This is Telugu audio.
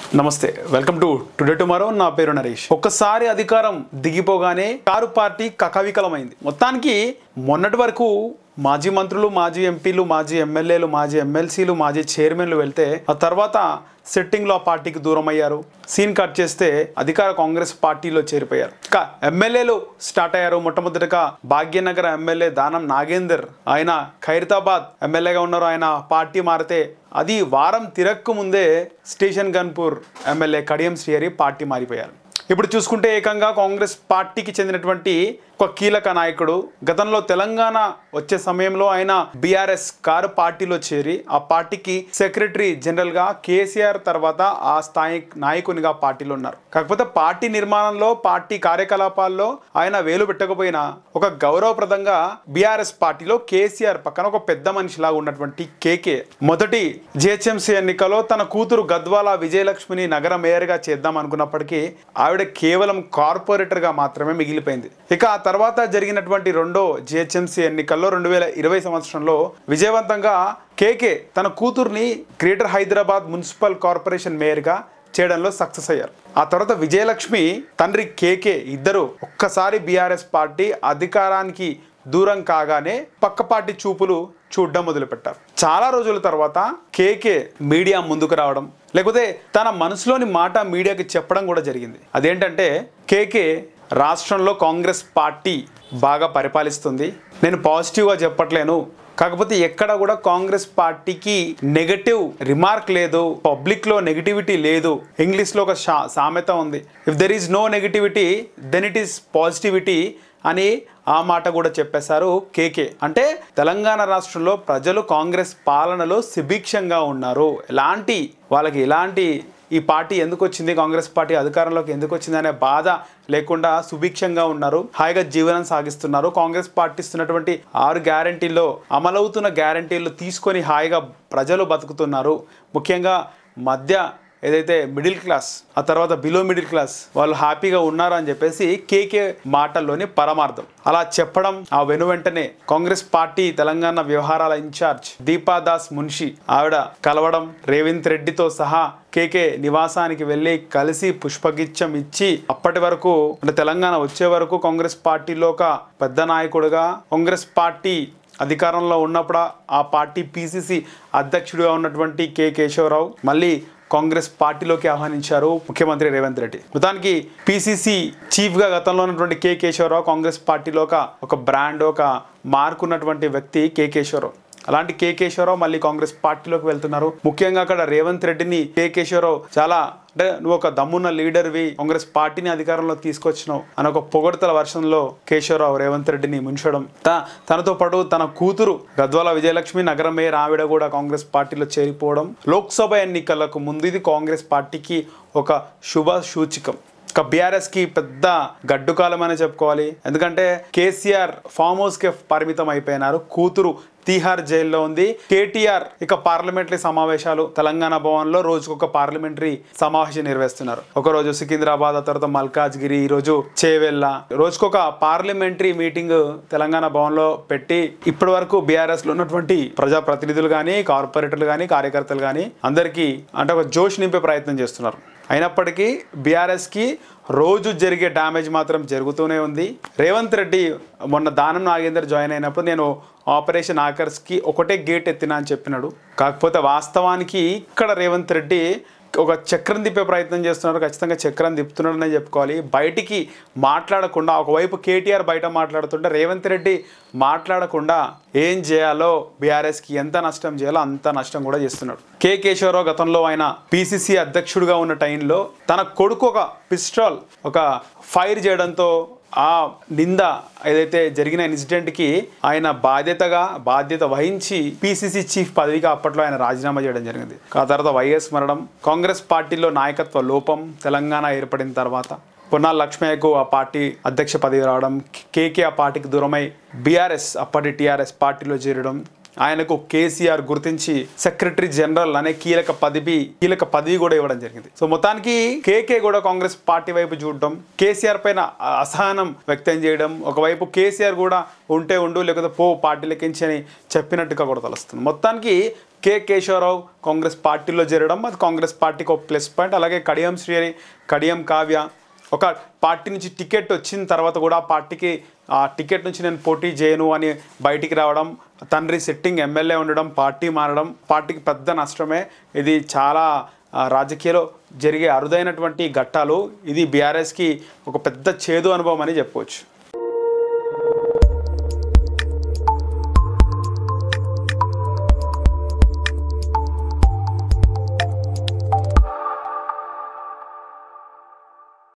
నమస్తే వెల్కమ్ టు టుడే టుమారో నా పేరు నరేష్ ఒక్కసారి అధికారం దిగిపోగానే కారు పార్టీ కకవికలమైంది మొత్తానికి మొన్నటి వరకు మాజీ మంత్రులు మాజీ ఎంపీలు మాజీ ఎమ్మెల్యేలు మాజీ ఎమ్మెల్సీలు మాజీ చైర్మన్లు వెళ్తే ఆ తర్వాత సెట్టింగ్లో ఆ పార్టీకి దూరం అయ్యారు సీన్ కట్ చేస్తే అధికార కాంగ్రెస్ పార్టీలో చేరిపోయారు ఇక ఎమ్మెల్యేలు స్టార్ట్ అయ్యారు మొట్టమొదటిగా భాగ్యనగర ఎమ్మెల్యే దానం నాగేందర్ ఆయన ఖైరతాబాద్ ఎమ్మెల్యేగా ఉన్నారు ఆయన పార్టీ మారితే అది వారం తిరక్కు ముందే Station Ghanpur MLA Kadiyam Srihari party మారిపోయారు ఇప్పుడు చూసుకుంటే ఏకంగా కాంగ్రెస్ పార్టీకి చెందినటువంటి ఒక కీలక నాయకుడు గతంలో తెలంగాణ వచ్చే సమయంలో ఆయన బీఆర్ఎస్ కారు పార్టీలో చేరి ఆ పార్టీకి సెక్రటరీ జనరల్ గా కేసీఆర్ తర్వాత ఆ స్థాయి నాయకునిగా పార్టీలో ఉన్నారు కాకపోతే పార్టీ నిర్మాణంలో పార్టీ కార్యకలాపాల్లో ఆయన వేలు పెట్టకపోయినా ఒక గౌరవప్రదంగా బీఆర్ఎస్ పార్టీలో కేసీఆర్ పక్కన ఒక పెద్ద మనిషిలాగా ఉన్నటువంటి కేకే మొదటి జిహెచ్ఎంసీ ఎన్నికలో తన కూతురు గద్వాల విజయలక్ష్మిని నగర మేయర్గా చేద్దాం అనుకున్నప్పటికీ ఆవిడ కేవలం కార్పొరేటర్ గా మాత్రమే మిగిలిపోయింది ఇక ఆ తర్వాత జరిగినటువంటి రెండో జిహెచ్ఎంసీ ఎన్నికల్లో 2020 సంవత్సరంలో విజయవంతంగా కేకే తన కూతుర్ని గ్రేటర్ హైదరాబాద్ మున్సిపల్ కార్పొరేషన్ మేయర్గా చేయడంలో సక్సెస్ అయ్యారు ఆ తర్వాత విజయలక్ష్మి తండ్రి కేకే ఇద్దరు ఒక్కసారి బీఆర్ఎస్ పార్టీ అధికారానికి దూరం కాగానే పక్క పార్టీ చూపులు చూడడం మొదలుపెట్టారు చాలా రోజుల తర్వాత కేకే మీడియా ముందుకు రావడం లేకపోతే తన మనసులోని మాట మీడియాకి చెప్పడం కూడా జరిగింది అదేంటంటే కేకే రాష్ట్రంలో కాంగ్రెస్ పార్టీ బాగా పరిపాలిస్తుంది నేను పాజిటివ్గా చెప్పట్లేను కాకపోతే ఎక్కడ కూడా కాంగ్రెస్ పార్టీకి నెగటివ్ రిమార్క్ లేదు పబ్లిక్లో నెగటివిటీ లేదు ఇంగ్లీష్లో ఒక సామెత ఉంది if there is no negativity then it is positivity అని ఆ మాట కూడా చెప్పేశారు కేకే అంటే తెలంగాణ రాష్ట్రంలో ప్రజలు కాంగ్రెస్ పాలనలో సుభిక్షంగా ఉన్నారు వాళ్ళకి ఎలాంటి ఈ పార్టీ ఎందుకు వచ్చింది కాంగ్రెస్ పార్టీ అధికారంలోకి ఎందుకు వచ్చింది అనే బాధ లేకుండా సుభిక్షంగా ఉన్నారు హాయిగా జీవనం సాగిస్తున్నారు కాంగ్రెస్ పార్టీ ఇస్తున్నటువంటి 6 గ్యారంటీల్లో అమలవుతున్న గ్యారంటీలు తీసుకొని హాయిగా ప్రజలు బతుకుతున్నారు ముఖ్యంగా మధ్య ఏదైతే మిడిల్ క్లాస్ ఆ తర్వాత బిలో మిడిల్ క్లాస్ వాళ్ళు హ్యాపీగా ఉన్నారు అని చెప్పేసి కేకే మాటల్లోని పరమార్థం అలా చెప్పడం ఆ వెనువెంటనే కాంగ్రెస్ పార్టీ తెలంగాణ వ్యవహారాల ఇన్ఛార్జ్ దీపాదాస్ మున్షి ఆవిడ కలవడం రేవంత్ రెడ్డితో సహా కేకే నివాసానికి వెళ్ళి కలిసి పుష్పగిచ్చం ఇచ్చి అప్పటి వరకు అంటే తెలంగాణ వచ్చే వరకు కాంగ్రెస్ పార్టీలో ఒక పెద్ద నాయకుడుగా కాంగ్రెస్ పార్టీ అధికారంలో ఉన్నప్పుడు ఆ పార్టీ పిసిసి అధ్యక్షుడిగా ఉన్నటువంటి కె కేశవరావు మళ్ళీ కాంగ్రెస్ పార్టీలోకి ఆహ్వానించారు ముఖ్యమంత్రి రేవంత్ రెడ్డి మొత్తానికి పిసిసి చీఫ్గా గతంలో ఉన్నటువంటి కె కేశవరావు కాంగ్రెస్ పార్టీలో ఒక బ్రాండ్ ఒక మార్క్ ఉన్నటువంటి వ్యక్తి కె కేశవరావు అలాంటి కె కేశవరావు మళ్ళీ కాంగ్రెస్ పార్టీలోకి వెళ్తున్నారు ముఖ్యంగా అక్కడ రేవంత్ రెడ్డిని కె కేశవరావు చాలా అంటే నువ్వు ఒక దమ్మున్న లీడర్వి కాంగ్రెస్ పార్టీని అధికారంలో తీసుకొచ్చినావు అని ఒక పొగడ్తల వర్షంలో కేశవరావు రేవంత్ రెడ్డిని ముంచడం తనతో పాటు తన కూతురు గద్వాల విజయలక్ష్మి నగర మేయర్ ఆవిడ కూడా కాంగ్రెస్ పార్టీలో చేరిపోవడం లోక్సభ ఎన్నికలకు ముందు ఇది కాంగ్రెస్ పార్టీకి ఒక శుభ సూచికం ఇక బీఆర్ఎస్కి పెద్ద గడ్డుకాలం అని చెప్పుకోవాలి ఎందుకంటే కేసీఆర్ ఫామ్ హౌస్కి పరిమితం అయిపోయినారు కూతురు తీహార్ జైల్లో ఉంది కేటీఆర్ ఇక పార్లమెంటరీ సమావేశాలు తెలంగాణ భవన్లో రోజుకొక పార్లమెంటరీ సమావేశం నిర్వహిస్తున్నారు ఒకరోజు సికింద్రాబాద్ ఆ తర్వాత మల్కాజ్గిరి ఈ రోజు చేవెళ్ళ రోజుకొక పార్లమెంటరీ మీటింగ్ తెలంగాణ భవన్లో పెట్టి ఇప్పటి వరకు బీఆర్ఎస్ లో ఉన్నటువంటి ప్రజాప్రతినిధులు కానీ కార్పొరేటర్లు కానీ కార్యకర్తలు కానీ అందరికీ అంటే ఒక జోష్ నింపే ప్రయత్నం చేస్తున్నారు అయినప్పటికీ బీఆర్ఎస్కి రోజు జరిగే డ్యామేజ్ మాత్రం జరుగుతూనే ఉంది రేవంత్ రెడ్డి మొన్న దానం నాగేందర్ జాయిన్ అయినప్పుడు నేను ఆపరేషన్ ఆకర్స్కి ఒకటే గేట్ ఎత్తినా అని చెప్పినాడు కాకపోతే వాస్తవానికి ఇక్కడ రేవంత్ రెడ్డి ఒక చక్రం తిప్పే ప్రయత్నం చేస్తున్నారు ఖచ్చితంగా చక్రం తిప్పుతున్నాడనే చెప్పుకోవాలి బయటికి మాట్లాడకుండా ఒకవైపు కేటీఆర్ బయట మాట్లాడుతుంటే రేవంత్ రెడ్డి మాట్లాడకుండా ఏం చేయాలో బీఆర్ఎస్కి ఎంత నష్టం చేయాలో అంత నష్టం కూడా చేస్తున్నాడు కె కేశవరావు గతంలో ఆయన పిసిసి అధ్యక్షుడిగా ఉన్న టైంలో తన కొడుకు ఒక పిస్టల్ ఒక ఫైర్ చేయడంతో ఆ నింద ఏదైతే జరిగిన ఇన్సిడెంట్కి ఆయన బాధ్యత వహించి పిసిసి చీఫ్ పదవిగా అప్పట్లో ఆయన రాజీనామా చేయడం జరిగింది ఆ తర్వాత వైఎస్ మరణం కాంగ్రెస్ పార్టీలో నాయకత్వ లోపం తెలంగాణ ఏర్పడిన తర్వాత పొన్నాల లక్ష్మయ్యకు ఆ పార్టీ అధ్యక్ష పదవి రావడం కేకే ఆ పార్టీకి దూరమై బీఆర్ఎస్ అప్పటి టీఆర్ఎస్ పార్టీలో చేరడం ఆయనకు కేసీఆర్ గుర్తించి సెక్రటరీ జనరల్ అనే కీలక పదవి కూడా ఇవ్వడం జరిగింది సో మొత్తానికి కేకే కూడా కాంగ్రెస్ పార్టీ వైపు చూడడం కేసీఆర్ పైన అసహనం వ్యక్తం చేయడం ఒకవైపు కేసీఆర్ కూడా ఉంటే ఉండు లేకపోతే పో పార్టీలకించి అని చెప్పినట్టుగా కూడా తెలుస్తుంది మొత్తానికి కె కేశవరావు కాంగ్రెస్ పార్టీలో చేరడం అది కాంగ్రెస్ పార్టీకి ఒక ప్లస్ పాయింట్. అలాగే కడియం శ్రీ, కడియం కావ్య ఒక పార్టీ నుంచి టికెట్ వచ్చిన తర్వాత కూడా ఆ పార్టీకి ఆ టికెట్ నుంచి నేను పోటీ చేయను అని బయటికి రావడం, తండ్రి సిట్టింగ్ ఎమ్మెల్యే ఉండడం, పార్టీ మారడం పార్టీకి పెద్ద నష్టమే. ఇది చాలా రాజకీయాల్లో జరిగే అరుదైనటువంటి ఘట్టాలు. ఇది బీఆర్ఎస్కి ఒక పెద్ద చేదు అనుభవం అని చెప్పవచ్చు.